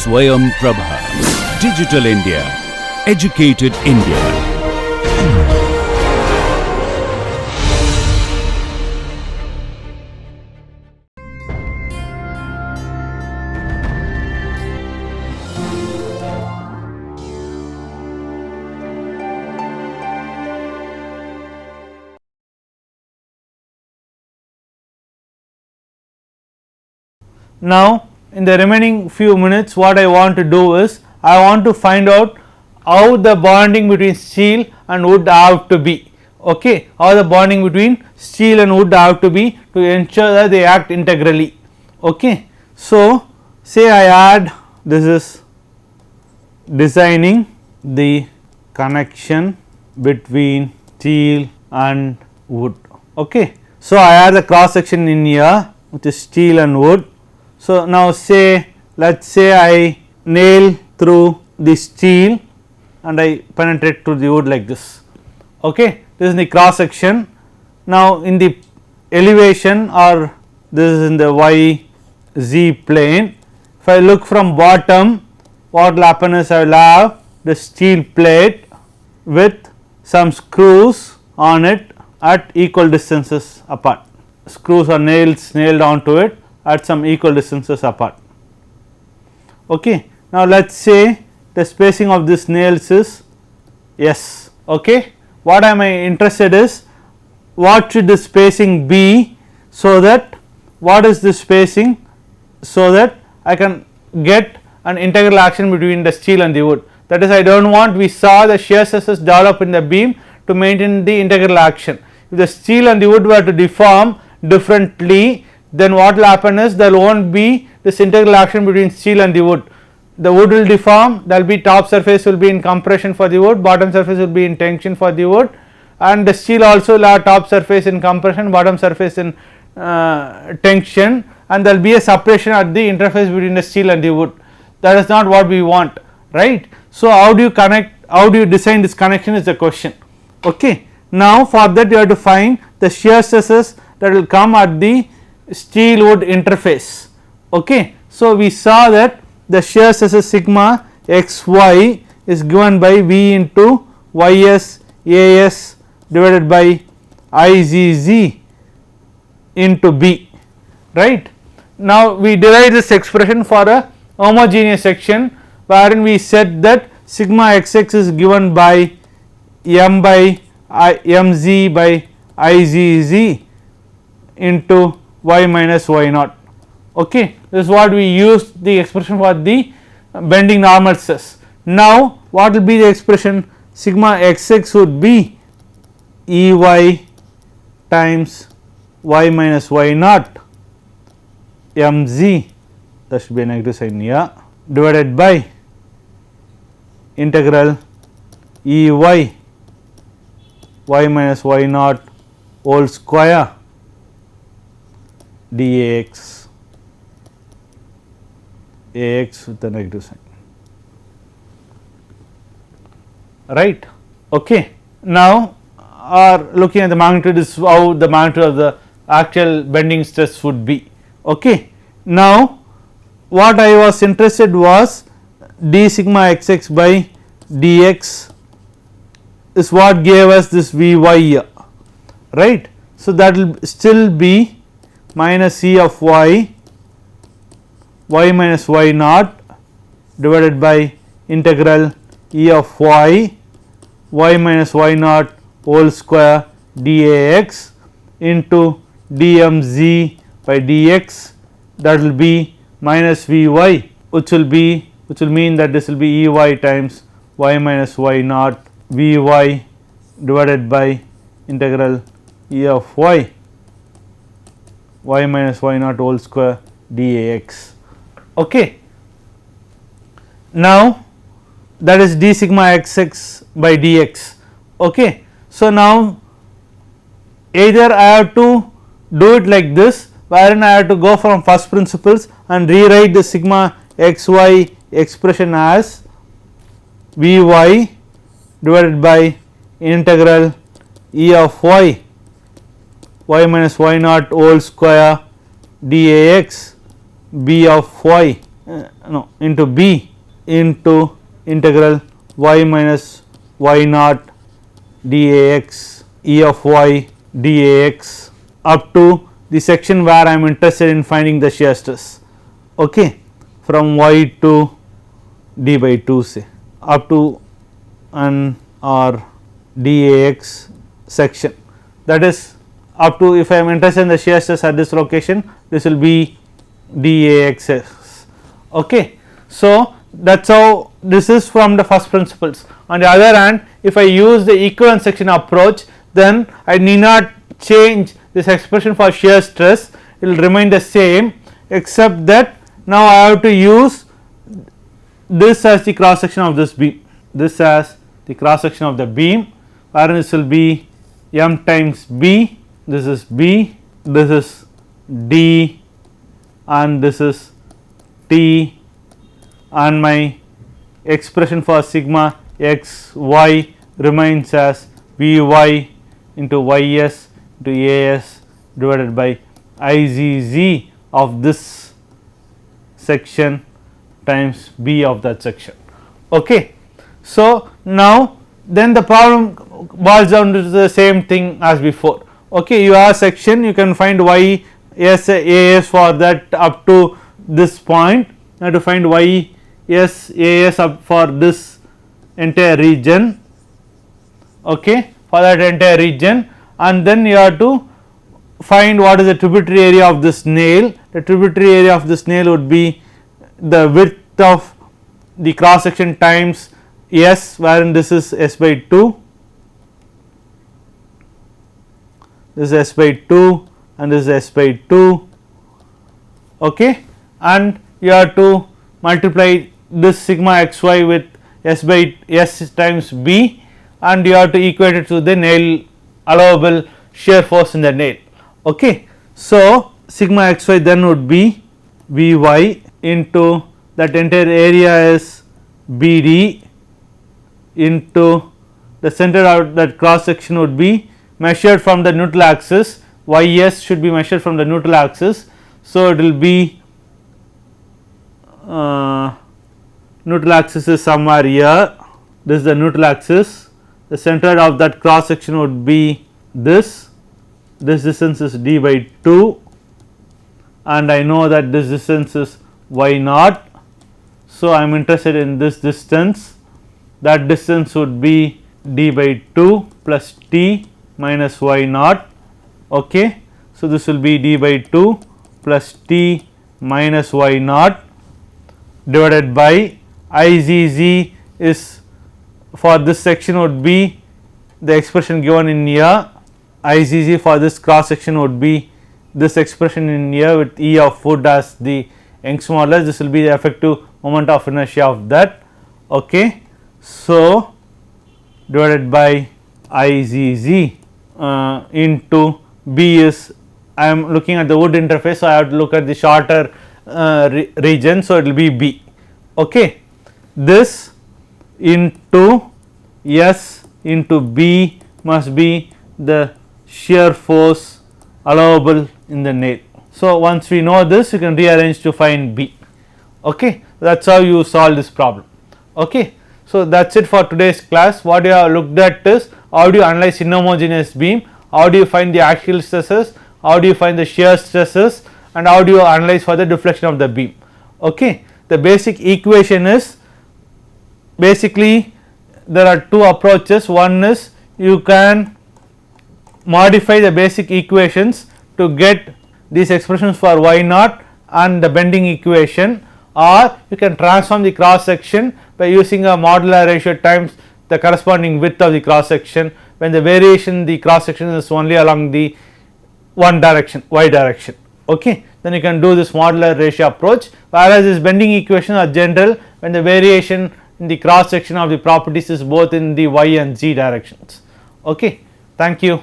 Swayam Prabha. Digital India. Educated India. Now, in the remaining few minutes, what I want to do is, I want to find out how the bonding between steel and wood have to be. Okay, how the bonding between steel and wood have to be to ensure that they act integrally. Okay, so say I add, this is designing the connection between steel and wood. Okay, so I add the cross section in here, which is steel and wood. So now say, let us say I nail through the steel and I penetrate through the wood like this. Okay, this is the cross section. Now in the elevation, or this is in the y z plane, if I look from bottom, what will happen is I will have the steel plate with some screws on it at equal distances apart. Screws or nails nailed onto it at some equal distances apart. Okay. Now let us say the spacing of this nails is S. Okay. What am I interested is, what should the spacing be, so that what is the spacing, so that I can get an integral action between the steel and the wood. That is, I do not want, we saw the shear stresses develop in the beam to maintain the integral action. If the steel and the wood were to deform differently, then what will happen is, there will not be this integral action between steel and the wood. The wood will deform, there will be top surface will be in compression for the wood, bottom surface will be in tension for the wood, and the steel also will have top surface in compression, bottom surface in tension, and there will be a separation at the interface between the steel and the wood. That is not what we want, right. So how do you connect, how do you design this connection is the question. Okay. Now for that you have to find the shear stresses that will come at the steel wood interface. Okay. So we saw that the shear stresses sigma xy is given by V into ys as divided by izz into b, right. Now we derive this expression for a homogeneous section, wherein we said that sigma xx is given by m by mz by izz into y minus y naught. Okay, this is what we used the expression for the bending normal stress. Now what will be the expression? Sigma xx would be Ey times y minus y naught mz, that should be a negative sign here, divided by integral Ey y minus y naught whole square dAx, Ax with the negative sign, right. Okay. Now looking at the magnitude, is how the magnitude of the actual bending stress would be. Okay. Now what I was interested was d sigma xx by dx is what gave us this Vy here, right. So that will still be minus E of y minus y naught divided by integral E of y minus y naught whole square dAx into dmz by dx, that will be minus Vy, which will mean that this will be Ey times y minus y naught Vy divided by integral E of y minus y naught whole square dAx. Okay. Now that is d sigma xx by dx. Okay. So now either I have to do it like this, wherein I have to go from first principles and rewrite the sigma xy expression as Vy divided by integral E of y minus y naught whole square dAx b of y no, into B into integral y minus y naught dAx E of y dAx up to the section where I am interested in finding the shear stress, okay, from y to d by 2 say up to an or dAx section, that is up to, if I am interested in the shear stress at this location, this will be dAxs, okay. So that is how this is from the first principles. On the other hand, if I use the equivalent section approach, then I need not change this expression for shear stress, it will remain the same, except that now I have to use this as the cross section of this beam, this as the cross section of the beam, wherein this will be m times b, this is b, this is d, and this is t, and my expression for sigma x y remains as Vy into Ys into As divided by Izz of this section times B of that section, okay. So now then the problem boils down to the same thing as before, okay. You have a section, you can find y s As for that up to this point, you have to find y s As up for this entire region, okay, for that entire region, and then you have to find what is the tributary area of this nail. The tributary area of this nail would be the width of the cross section times s, wherein this is s by 2, this is s by 2 and this is s by 2, okay, and you have to multiply this sigma xy with s by s times b, and you have to equate it to the nail allowable shear force in the nail, okay. So sigma xy then would be Vy into that entire area is BD into the center of that cross section would be measured from the neutral axis, Ys should be measured from the neutral axis. So it will be neutral axis is somewhere here, this is the neutral axis, the center of that cross section would be this distance is d by 2, and I know that this distance is y naught. So I am interested in this distance, that distance would be d by 2 plus t minus y naught, okay. So this will be d by 2 plus t minus y naught divided by Izz is for this section would be the expression given in here, Izz for this cross section would be this expression in here with E of foot as the Young's modulus, this will be the effective moment of inertia of that, okay. So divided by Izz into B is, I am looking at the wood interface, so I have to look at the shorter region, so it will be B, okay. This into S into B must be the shear force allowable in the nail. So once we know this, you can rearrange to find B, okay. That is how you solve this problem, okay. So that is it for today's class. What you have looked at is how do you analyze inhomogeneous beam, how do you find the axial stresses, how do you find the shear stresses, and how do you analyze for the deflection of the beam, okay. The basic equation is, basically there are two approaches. One is you can modify the basic equations to get these expressions for y naught and the bending equation, or you can transform the cross section by using a modular ratio times the corresponding width of the cross section when the variation in the cross section is only along the one direction, y direction, okay. Then you can do this modular ratio approach, whereas this bending equation are general when the variation in the cross section of the properties is both in the y and z directions, okay. Thank you.